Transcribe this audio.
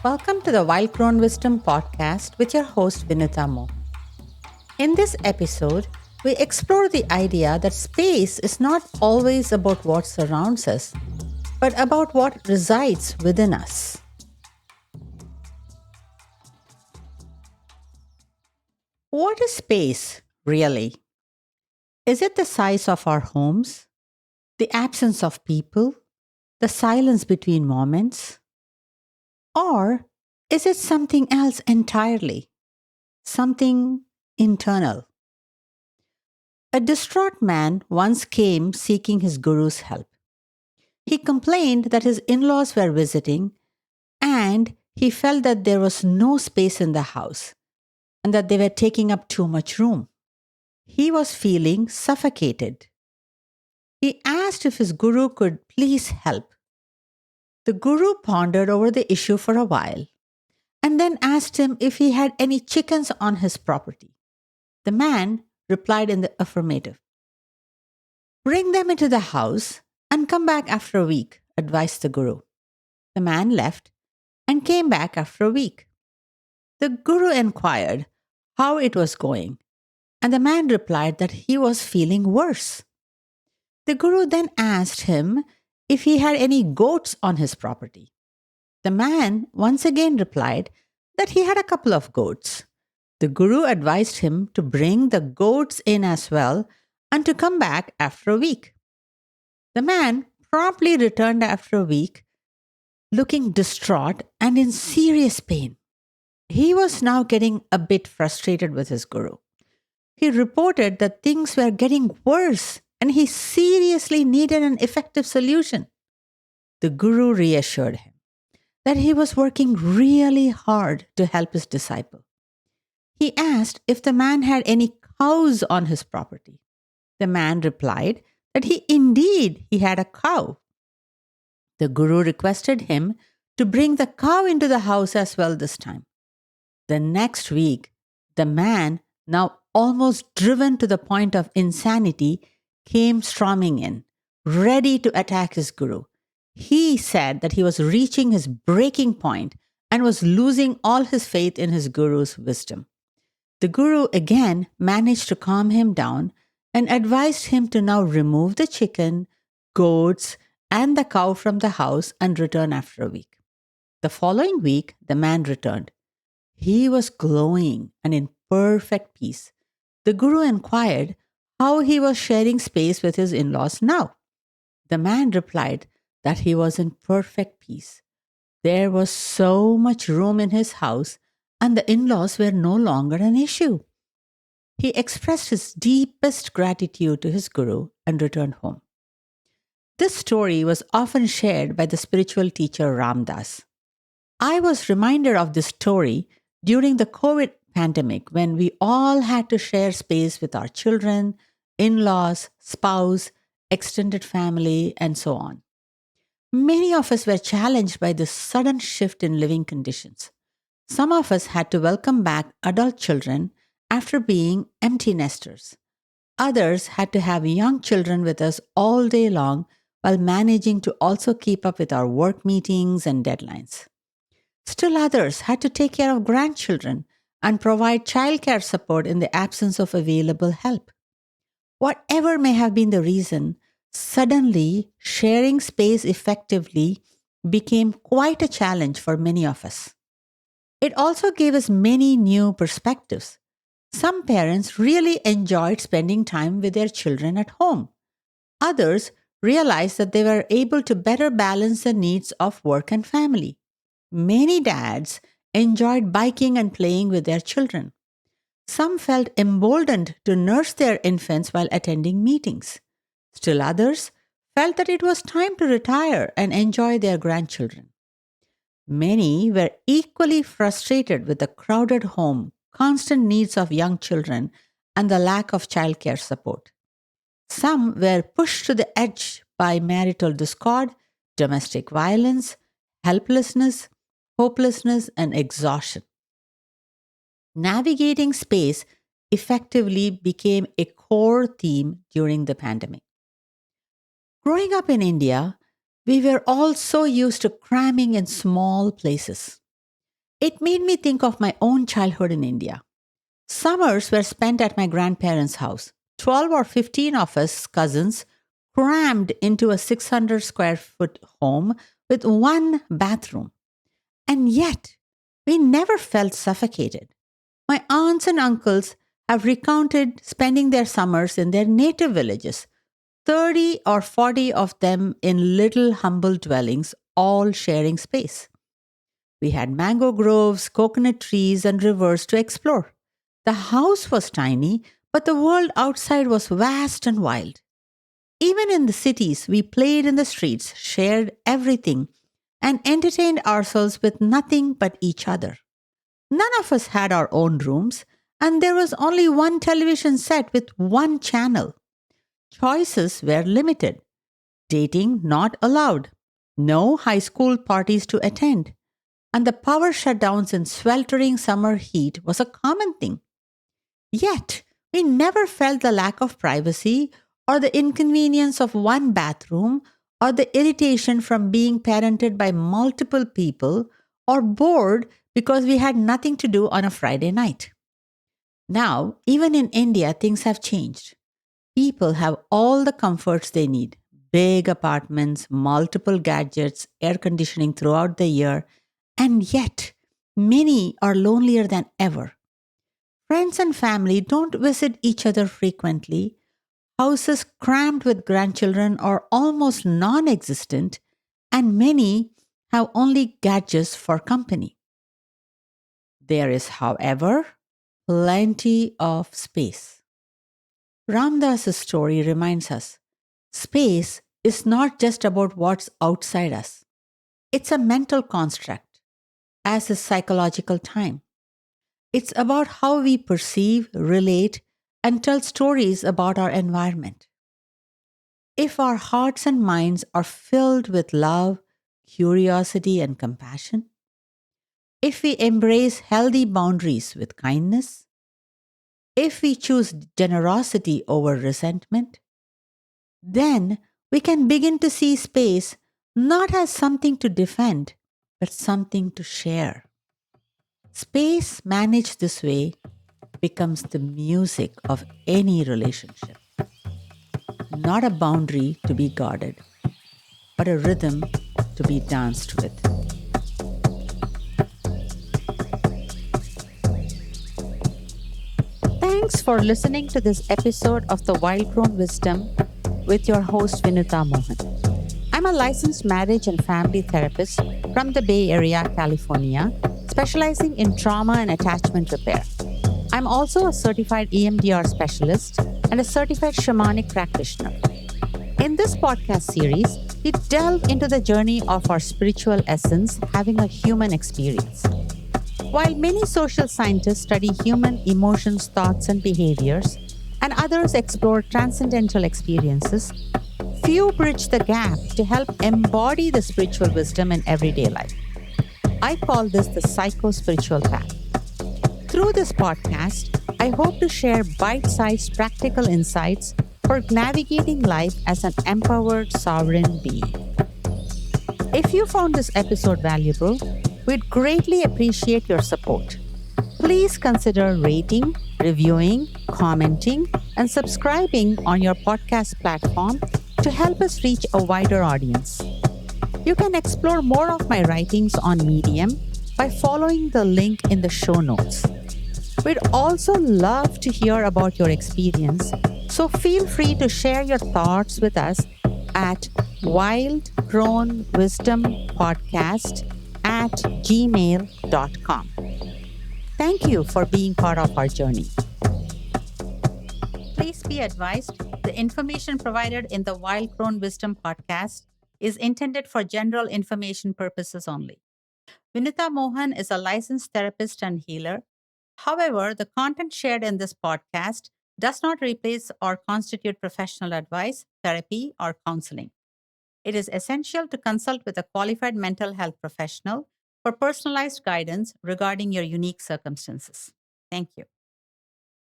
Welcome to the Wild Crone Wisdom podcast with your host Vinutha Mohan. In this episode, we explore the idea that space is not always about what surrounds us, but about what resides within us. What is space, really? Is it the size of our homes, the absence of people, the silence between moments? Or is it something else entirely? Something internal? A distraught man once came seeking his guru's help. He complained that his in laws were visiting and he felt that there was no space in the house and that they were taking up too much room. He was feeling suffocated. He asked if his guru could please help. The guru pondered over the issue for a while and then asked him if he had any chickens on his property. The man replied in the affirmative. Bring them into the house and come back after a week, advised the guru. The man left and came back after a week. The guru inquired how it was going, and the man replied that he was feeling worse. The guru then asked him if he had any goats on his property. The man once again replied that he had a couple of goats. The guru advised him to bring the goats in as well and to come back after a week. The man promptly returned after a week, looking distraught and in serious pain. He was now getting a bit frustrated with his guru. He reported that things were getting worse and he seriously needed an effective solution. The guru reassured him that he was working really hard to help his disciple. He asked if the man had any cows on his property. The man replied that he had a cow. The guru requested him to bring the cow into the house as well this time. The next week, the man, now almost driven to the point of insanity, came storming in, ready to attack his guru. He said that he was reaching his breaking point and was losing all his faith in his guru's wisdom. The guru again managed to calm him down and advised him to now remove the chicken, goats, and the cow from the house and return after a week. The following week, the man returned. He was glowing and in perfect peace. The guru inquired how he was sharing space with his in-laws now. The man replied that he was in perfect peace. There was so much room in his house and the in-laws were no longer an issue. He expressed his deepest gratitude to his guru and returned home. This story was often shared by the spiritual teacher Ram Dass. I was reminded of this story during the COVID pandemic when we all had to share space with our children, in-laws, spouse, extended family, and so on. Many of us were challenged by this sudden shift in living conditions. Some of us had to welcome back adult children after being empty nesters. Others had to have young children with us all day long while managing to also keep up with our work meetings and deadlines. Still others had to take care of grandchildren and provide childcare support in the absence of available help. Whatever may have been the reason, suddenly sharing space effectively became quite a challenge for many of us. It also gave us many new perspectives. Some parents really enjoyed spending time with their children at home. Others realized that they were able to better balance the needs of work and family. Many dads enjoyed biking and playing with their children. Some felt emboldened to nurse their infants while attending meetings. Still others felt that it was time to retire and enjoy their grandchildren. Many were equally frustrated with the crowded home, constant needs of young children, and the lack of childcare support. Some were pushed to the edge by marital discord, domestic violence, helplessness, hopelessness, and exhaustion. Navigating space effectively became a core theme during the pandemic. Growing up in India, we were all so used to cramming in small places. It made me think of my own childhood in India. Summers were spent at my grandparents' house. 12 or 15 of us cousins crammed into a 600 square foot home with one bathroom. And yet, we never felt suffocated. My aunts and uncles have recounted spending their summers in their native villages, 30 or 40 of them in little humble dwellings, all sharing space. We had mango groves, coconut trees, and rivers to explore. The house was tiny, but the world outside was vast and wild. Even in the cities, we played in the streets, shared everything, and entertained ourselves with nothing but each other. None of us had our own rooms, and there was only one television set with one channel. Choices were limited. Dating not allowed. No high school parties to attend. And the power shutdowns in sweltering summer heat was a common thing. Yet, we never felt the lack of privacy or the inconvenience of one bathroom or the irritation from being parented by multiple people or bored because we had nothing to do on a Friday night. Now, even in India, things have changed. People have all the comforts they need: big apartments, multiple gadgets, air conditioning throughout the year, and yet many are lonelier than ever. Friends and family don't visit each other frequently. Houses crammed with grandchildren are almost non existent, and many have only gadgets for company. There is, however, plenty of space. Ramdas' story reminds us space is not just about what's outside us, it's a mental construct, as is psychological time. It's about how we perceive, relate, and tell stories about our environment. If our hearts and minds are filled with love, curiosity, and compassion, if we embrace healthy boundaries with kindness, if we choose generosity over resentment, then we can begin to see space not as something to defend, but something to share. Space managed this way becomes the music of any relationship, not a boundary to be guarded, but a rhythm to be danced with. Thanks for listening to this episode of the Wild Crone Wisdom with your host Vinutha Mohan. I'm a licensed marriage and family therapist from the Bay Area, California, specializing in trauma and attachment repair. I'm also a certified EMDR specialist and a certified shamanic practitioner. In this podcast series, we delve into the journey of our spiritual essence having a human experience. While many social scientists study human emotions, thoughts, and behaviors, and others explore transcendental experiences, few bridge the gap to help embody the spiritual wisdom in everyday life. I call this the psycho spiritual path. Through this podcast, I hope to share bite sized practical insights for navigating life as an empowered sovereign being. If you found this episode valuable, we'd greatly appreciate your support. Please consider rating, reviewing, commenting, and subscribing on your podcast platform to help us reach a wider audience. You can explore more of my writings on Medium by following the link in the show notes. We'd also love to hear about your experience, so feel free to share your thoughts with us at Wild Crone Wisdom Podcast at gmail.com. Thank you for being part of our journey. Please be advised the information provided in the Wild Crone Wisdom podcast is intended for general information purposes only. Vinutha Mohan is a licensed therapist and healer. However, the content shared in this podcast does not replace or constitute professional advice, therapy, or counseling. It is essential to consult with a qualified mental health professional for personalized guidance regarding your unique circumstances. Thank you.